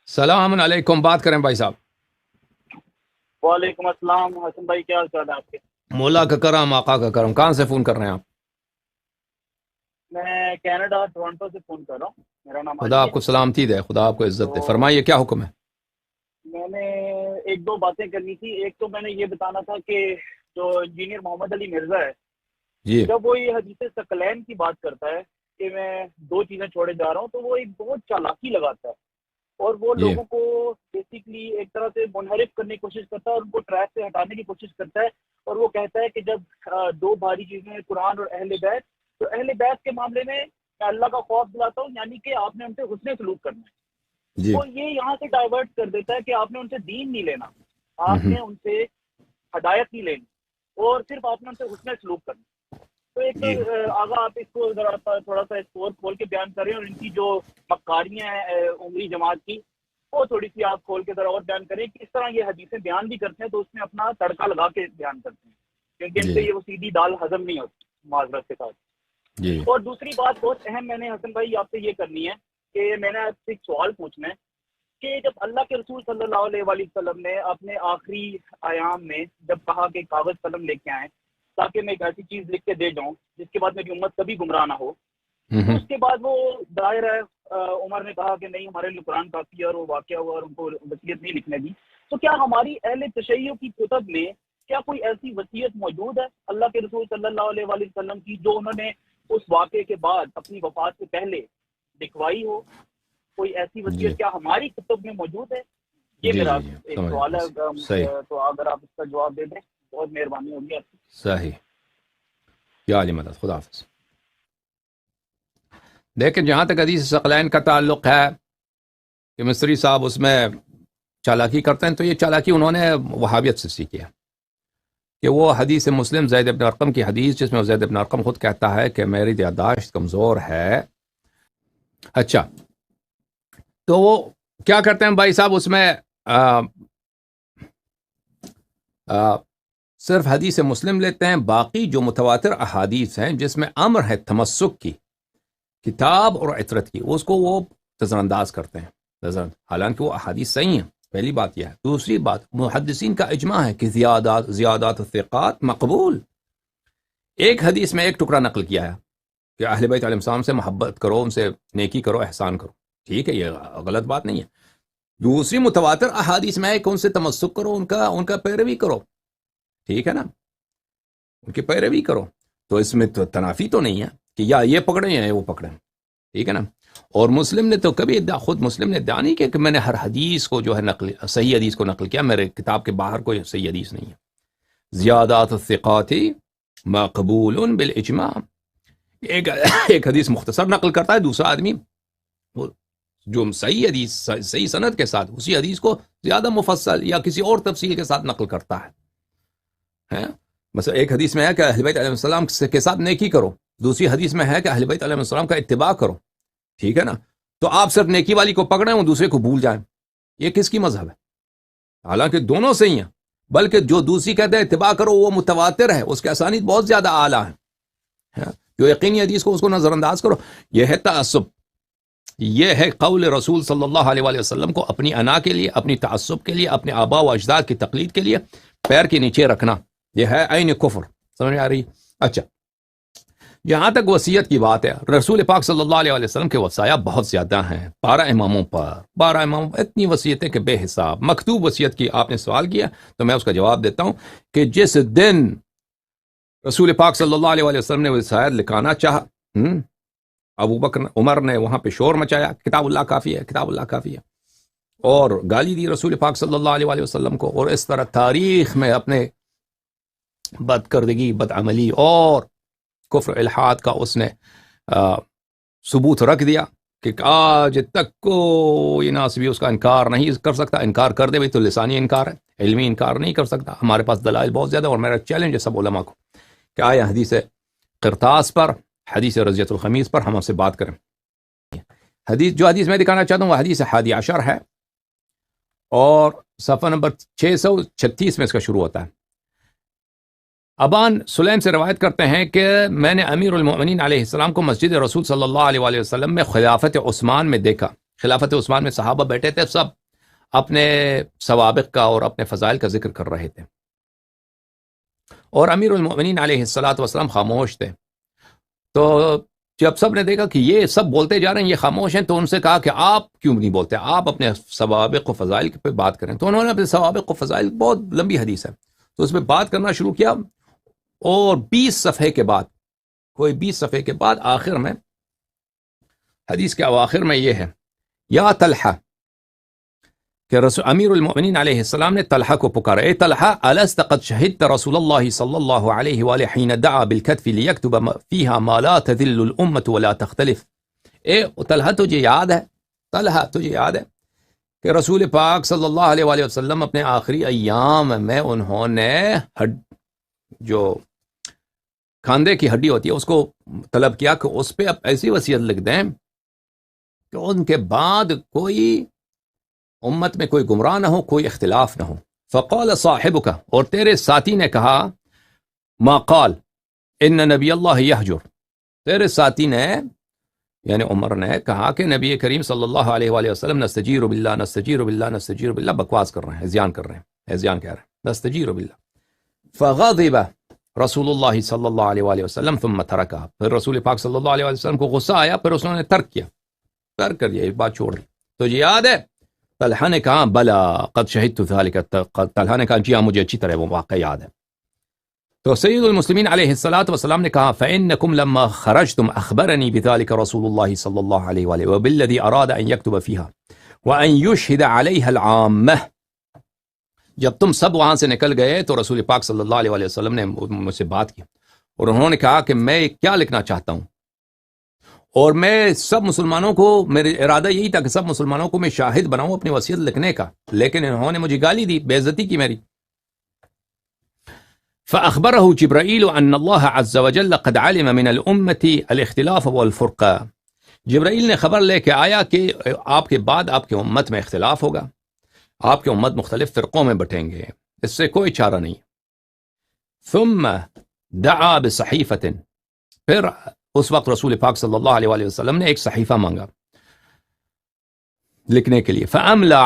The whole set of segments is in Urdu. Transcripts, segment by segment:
السلام علیکم، بات کریں بھائی صاحب۔ وعلیکم السلام حسن بھائی، کیا حال چال ہے آپ کے؟ مولا کا کرم، آقا کا کرم۔ کہاں سے فون کر رہے ہیں آپ؟ میں کینیڈا ٹورانٹو سے فون کر رہا ہوں۔ میرا نام خدا علی آپ ہے۔ کو سلامتی دے، خدا آپ کو تو عزت دے۔ فرمائیے کیا حکم ہے؟ میں نے ایک دو باتیں کرنی تھی۔ ایک تو میں نے یہ بتانا تھا کہ جو انجینئر محمد علی مرزا ہے، جی جب وہ یہ حدیث ثقلین کی بات کرتا ہے کہ میں دو چیزیں چھوڑے جا رہا ہوں، تو وہ ایک بہت چالاکی لگاتا ہے اور وہ جی لوگوں کو بیسیکلی ایک طرح سے منحرف کرنے کی کوشش کرتا ہے اور ان کو ٹریک سے ہٹانے کی کوشش کرتا ہے۔ اور وہ کہتا ہے کہ جب دو بھاری چیزیں ہیں، قرآن اور اہل بیت، تو اہل بیت کے معاملے میں میں اللہ کا خوف دلاتا ہوں، یعنی کہ آپ نے ان سے حسن سلوک کرنا ہے۔ جی وہ یہ یہاں سے ڈائیورٹ کر دیتا ہے کہ آپ نے ان سے دین نہیں لینا، آپ ہوں، نے ان سے ہدایت نہیں لینی، اور صرف آپ نے ان سے حسن سلوک کرنا۔ تو ایک تو جی آگا آپ اس کو ذرا تھوڑا سا اسکور کھول کے بیان کریں، اور ان کی جو مکاریاں ہیں عمری جماعت کی، وہ تھوڑی سی آپ کھول کے ذرا اور بیان کریں کہ اس طرح یہ حدیثیں بیان بھی کرتے ہیں تو اس میں اپنا تڑکا لگا کے بیان کرتے ہیں، کیونکہ ان جی سے یہ وہ سیدھی دال ہضم نہیں ہوتی، معذرت کے ساتھ۔ جی اور دوسری بات بہت اہم میں نے حسن بھائی آپ سے یہ کرنی ہے کہ میں نے آپ سے ایک سوال پوچھنا ہے کہ جب اللہ کے رسول صلی اللہ علیہ وآلہ وسلم نے اپنے آخری ایام میں جب کہا کہ کاغذ قلم لے کے آئیں تاکہ میں ایک ایسی چیز لکھ کے دے جاؤں جس کے بعد میری امت کبھی گمراہ نہ ہو، تو ہوں، اس کے بعد وہ دائر ہے عمر نے کہا کہ نہیں، ہمارے لیے قرآن کافی ہے، اور وہ واقعہ ہوا اور ان کو وصیت نہیں لکھنے دی۔ تو کیا ہماری اہل تشیع کی کتب میں کیا کوئی ایسی وصیت موجود ہے اللہ کے رسول صلی اللہ علیہ وآلہ وسلم کی جو انہوں نے اس واقعے کے بعد اپنی وفات سے پہلے لکھوائی ہو؟ کوئی ایسی جی وصیت کیا ہماری کتب میں موجود ہے؟ یہ جی میرا جی جی ایک سمجھ سوال گیا۔ ہے، صحیح تو اگر آپ اس کا جواب دے دیں بہت مہربانی ہوگی آپ کی۔ صحیح، یا علی مدد، خدا حافظ۔ دیکھیں، جہاں تک حدیث ثقلین کا تعلق ہے کہ مصری صاحب اس میں چالاکی کرتے ہیں، تو یہ چالاکی انہوں نے وہابیت سے سیکھی ہے کہ وہ حدیث مسلم زید بن ارقم کی حدیث، جس میں زید بن ارقم خود کہتا ہے کہ میری یادداشت کمزور ہے۔ اچھا، تو وہ کیا کرتے ہیں بھائی صاحب، اس میں صرف حدیث مسلم لیتے ہیں، باقی جو متواتر احادیث ہیں جس میں امر ہے تمسک کی، کتاب اور عطرت کی، اس کو وہ نظر انداز کرتے ہیں، حالانکہ وہ احادیث صحیح ہیں۔ پہلی بات یہ ہے۔ دوسری بات، محدثین کا اجماع ہے کہ زیادات الثقات مقبول۔ ایک حدیث میں ایک ٹکڑا نقل کیا ہے کہ اہل بیت علیہ السلام سے محبت کرو، ان سے نیکی کرو، احسان کرو، ٹھیک ہے، یہ غلط بات نہیں ہے۔ دوسری متواتر احادیث میں ہے کہ ان سے تمسک کرو، ان کا پیروی کرو، ٹھیک ہے نا، ان کی پیروی کرو۔ تو اس میں تو تنافی تو نہیں ہے کہ یا یہ پکڑیں یا وہ پکڑیں، ٹھیک ہے نا۔ اور مسلم نے تو کبھی خود مسلم نے ادعا نہیں کیا کہ میں نے ہر حدیث کو جو ہے صحیح حدیث کو نقل کیا، میرے کتاب کے باہر کوئی صحیح حدیث نہیں ہے۔ زیادات الثقات مقبول بالاجماع۔ ایک حدیث مختصر نقل کرتا ہے، دوسرا آدمی وہ جو صحیح حدیث صحیح سند کے ساتھ اسی حدیث کو زیادہ مفصل یا کسی اور تفصیل کے ساتھ نقل کرتا ہے۔ مثلا ایک حدیث میں ہے کہ اہل بیت علیہ السلام کے ساتھ نیکی کرو، دوسری حدیث میں ہے کہ اہل بیت علیہ السلام کا اتباع کرو، ٹھیک ہے نا۔ تو آپ صرف نیکی والی کو پکڑیں اور دوسرے کو بھول جائیں، یہ کس کی مذہب ہے؟ حالانکہ دونوں صحیح ہیں، بلکہ جو دوسری کہتے ہیں اتباع کرو وہ متواتر ہے، اس کے اسانید بہت زیادہ اعلیٰ ہیں۔ جو یقینی حدیث کو اس کو نظر انداز کرو، یہ ہے تعصب، یہ ہے قول رسول صلی اللہ علیہ وآلہ وسلم کو اپنی انا کے لیے، اپنی تعصب کے لیے، اپنے آباء و اجداد کی تقلید کے لیے پیر کے نیچے رکھنا، یہ ہے عین کفر۔ سمجھ آ رہی؟ اچھا، جہاں تک وصیت کی بات ہے، رسول پاک صلی اللہ علیہ وآلہ وسلم کے وصایا بہت زیادہ ہیں، 12 اماموں پر اتنی وصیتیں کہ بے حساب۔ مکتوب وصیت کی آپ نے سوال کیا تو میں اس کا جواب دیتا ہوں کہ جس دن رسول پاک صلی اللہ علیہ وآلہ وسلم نے وصیت لکھانا چاہا، ابو بکر عمر نے وہاں پہ شور مچایا، کتاب اللہ کافی ہے، کتاب اللہ کافی ہے، اور گالی دی رسول پاک صلی اللہ علیہ وآلہ وسلم کو، اور اس طرح تاریخ میں اپنے بد کردگی، بد عملی اور کفر الحاد کا اس نے ثبوت رکھ دیا کہ آج تک کوئی ناصبی اس کا انکار نہیں کر سکتا۔ انکار کر دے بھی تو لسانی انکار ہے، علمی انکار نہیں کر سکتا۔ ہمارے پاس دلائل بہت زیادہ، اور میرا چیلنج ہے سب علماء کو کہ آئے حدیث قرطاس پر، حدیث رضیت الخمیس پر ہم آپ سے بات کریں۔ جو حدیث میں دکھانا چاہتا ہوں وہ حدیث 11 ہے، اور صفحہ نمبر 636 میں اس کا شروع ہوتا ہے۔ ابان سلیم سے روایت کرتے ہیں کہ میں نے امیر المؤمنین علیہ السلام کو مسجد رسول صلی اللہ علیہ وآلہ وسلم میں خلافت عثمان میں دیکھا۔ خلافت عثمان میں صحابہ بیٹھے تھے، سب اپنے سوابق کا اور اپنے فضائل کا ذکر کر رہے تھے، اور امیر المؤمنین علیہ الصلوۃ والسلام خاموش تھے۔ تو جب سب نے دیکھا کہ یہ سب بولتے جا رہے ہیں، یہ خاموش ہیں، تو ان سے کہا کہ آپ کیوں نہیں بولتے، آپ اپنے سوابق و فضائل پہ بات کریں۔ تو انہوں نے اپنے سوابق و فضائل، بہت لمبی حدیث ہے، تو اس پہ بات کرنا شروع کیا، اور 20 صفحے کے بعد، کوئی 20 صفحے کے بعد آخر میں، حدیث کے اواخر میں یہ ہے، یا طلحہ، کہ رسول امیر المؤمنین علیہ السلام نے طلحہ کو پکارا، اے طلحہ الست قد شہدت رسول اللہ صلی اللہ علیہ وآلہ حین دعا بالکتف لیکتب فیہا ما لا تذل الامت ولا تختلف۔ اے طلحہ تجھے یاد ہے، طلحہ تجھے یاد ہے کہ رسول پاک صلی اللہ علیہ وآلہ وسلم اپنے آخری ایام میں انہوں نے جو کھاندے کی ہڈی ہوتی ہے اس کو طلب کیا کہ اس پہ اب ایسی وصیت لکھ دیں کہ ان کے بعد کوئی امت میں کوئی گمراہ نہ ہو، کوئی اختلاف نہ ہو۔ فقال صاحبک، اور تیرے ساتھی نے کہا، ما قال ان نبی اللہ یحجر، تیرے ساتھی نے یعنی عمر نے کہا کہ نبی کریم صلی اللہ علیہ وآلہ وسلم نستجیر باللہ نستجیر باللہ نستجیر باللہ، بکواس کر رہے ہیں، ہذیان کر رہے ہیں، ہذیان کہہ رہے ہیں، نستجیر باللہ۔ فغضب رسول اللہ صلی اللہ علیہ وآلہ وسلم ثم ترکہ، پھر رسول پاک صلی اللہ علیہ وآلہ وسلم کو غصہ آیا، پھر اس نے ترک کیا، ترک کر دیا، یہ بات چھوڑ دی۔ تو یہ یاد ہے؟ طلحہ نے کہا بلا قد شہدت ذلک، طلحہ نے کہا جی ہاں مجھے اچھی طرح وہ واقعہ یاد ہے۔ تو سید المسلمین علیہ الصلاۃ والسلام نے کہا فإنکم لما خرجتم اخبرنی بذلک رسول اللہ صلی اللہ علیہ وآلہ وبالذی اراد ان یکتب فیہا وان یشہد علیہا العامہ، جب تم سب وہاں سے نکل گئے تو رسول پاک صلی اللہ علیہ وآلہ وسلم نے مجھ سے بات کی، اور انہوں نے کہا کہ میں کیا لکھنا چاہتا ہوں، اور میں سب مسلمانوں کو، میرا ارادہ یہی تھا کہ سب مسلمانوں کو میں شاہد بناؤں اپنی وصیت لکھنے کا، لیکن انہوں نے مجھے گالی دی، بے عزتی کی میری۔ فأخبره جبرائیل ان اللہ عز وجل قد علم من الامة الاختلاف والفرقہ، جبرائیل نے خبر لے کے آیا کہ آپ کے بعد آپ کے امت میں اختلاف ہوگا، آپ کے امت مختلف فرقوں میں بٹیں گے، اس سے کوئی چارہ نہیں۔ ثم دعا بصحیفۃ، پھر اس وقت رسول پاک صلی اللہ علیہ وآلہ وسلم نے ایک صحیفہ مانگا لکھنے کے لیے، فَأَمْلَى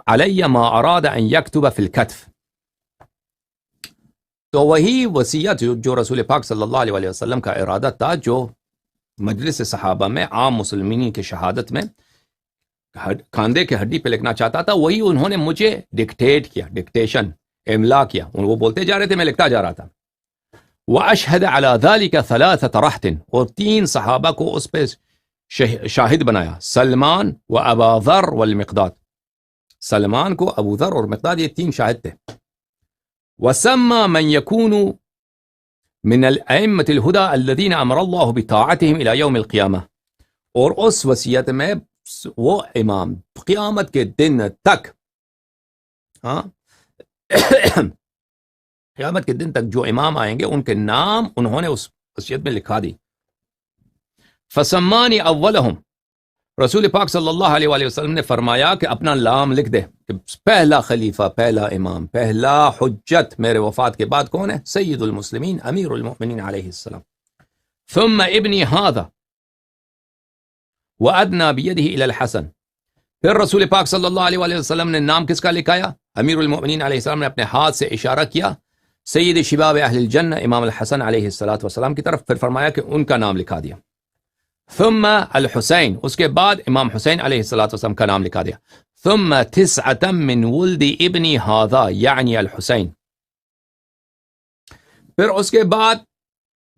عَلَيَّ مَا أَرَادَ أَن يَكْتُبَ فِي الْكَتْفِ، تو وہی وصیت جو رسول پاک صلی اللہ علیہ وآلہ وسلم کا ارادہ تھا، جو مجلس صحابہ میں عام مسلمین کی شہادت میں کاندھے کے ہڈی پہ لکھنا چاہتا تھا، وہی انہوں نے مجھے ڈکٹیٹ کیا، ڈکٹیشن، املا کیا، وہ بولتے جا رہے تھے، میں لکھتا جا رہا تھا۔ وَأَشْهَدَ عَلَى ذَلِكَ 3 رَهْطٍ، اور 3 صحابہ کو اس پہ شاہد بنایا، سلمان و ابا ذر والمقداد، سلمان کو، ابو ذر اور مقداد، یہ 3 شاہد تھے۔ وَسَمَّى مَنْ يَكُونُ مِنَ الْأَئِمَّةِ الْهُدَى الَّذِينَ أَمَرَ اللَّهُ بِطَاعَتِهِمْ إِلَى يَوْمِ الْقِيَامَةِ، اور اس وصیت میں وہ امام قیامت کے دن تک، قیامت کے دن تک جو امام آئیں گے ان کے نام انہوں نے اس وصیت میں لکھا دی۔ فسمانی اولہم، رسول پاک صلی اللہ علیہ وآلہ وسلم نے فرمایا کہ اپنا نام لکھ دے کہ پہلا خلیفہ، پہلا امام، پہلا حجت میرے وفات کے بعد کون ہے؟ سید المسلمین امیر المؤمنین علیہ السلام۔ ثم ابنی ھذا وادنا بیدہ الی الحسن، پھر رسول پاک صلی اللہ علیہ وآلہ وسلم نے نام کس کا لکھایا؟ امیر المؤمنین علیہ السلام نے اپنے ہاتھ سے اشارہ کیا سید شباب اہل الجنہ امام الحسن علیہ السلام کی طرف، پھر فرمایا کہ ان کا نام لکھا دیا۔ ثم الحسین، اس کے بعد امام حسین علیہ السلام کا نام لکھا دیا۔ ثم 9 من ولد ابنی ھذا یعنی الحسین، پھر اس کے بعد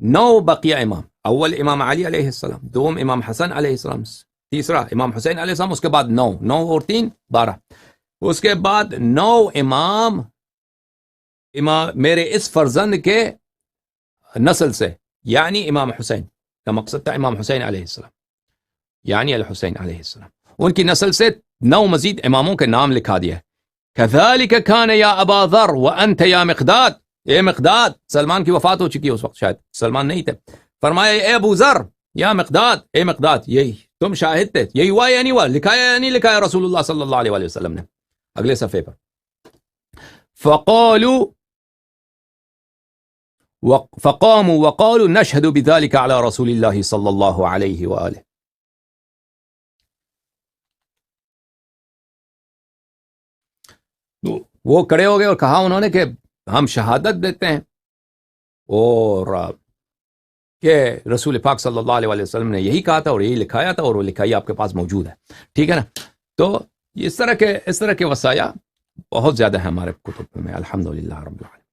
9 بقیہ امام، اول امام علی علیہ السلام، دوم امام حسن علیہ السلام، تیسرا امام حسین علیہ السلام، اس کے بعد 9 اور 3 12، اس کے بعد 9 امام میرے اس فرزند کے نسل سے، یعنی امام حسین کا مقصد تھا امام حسین علیہ السلام، یعنی الحسین علیہ السلام، ان کی نسل سے 9 مزید اماموں کے نام لکھا دیا۔ كذلك كان یا ابا ذر وانت یا مقداد، اے مقداد، سلمان کی وفات ہو چکی ہے اس وقت، شاید سلمان نہیں تھے، فرمایا اے ابو ذر یا مقداد، اے مقداد، یہی تم شاہد تھے، یہی ہوا یا نہیں ہوا، لکھایا یا نہیں لکھایا رسول اللہ صلی اللہ علیہ وآلہ وسلم نے۔ اگلے صفحے پر فقاموا وقالوا نشهد بذلك على رسول الله صلی اللہ علیہ وآلہ، وہ کھڑے ہو گئے اور کہا انہوں نے کہ ہم شہادت دیتے ہیں اور کہ رسول پاک صلی اللہ علیہ وسلم نے یہی کہا تھا اور یہی لکھایا تھا، اور وہ لکھائی آپ کے پاس موجود ہے. ٹھیک ہے نا. تو اس طرح کے وصایا بہت زیادہ ہیں ہمارے کتب میں. الحمدللہ رب العالمین.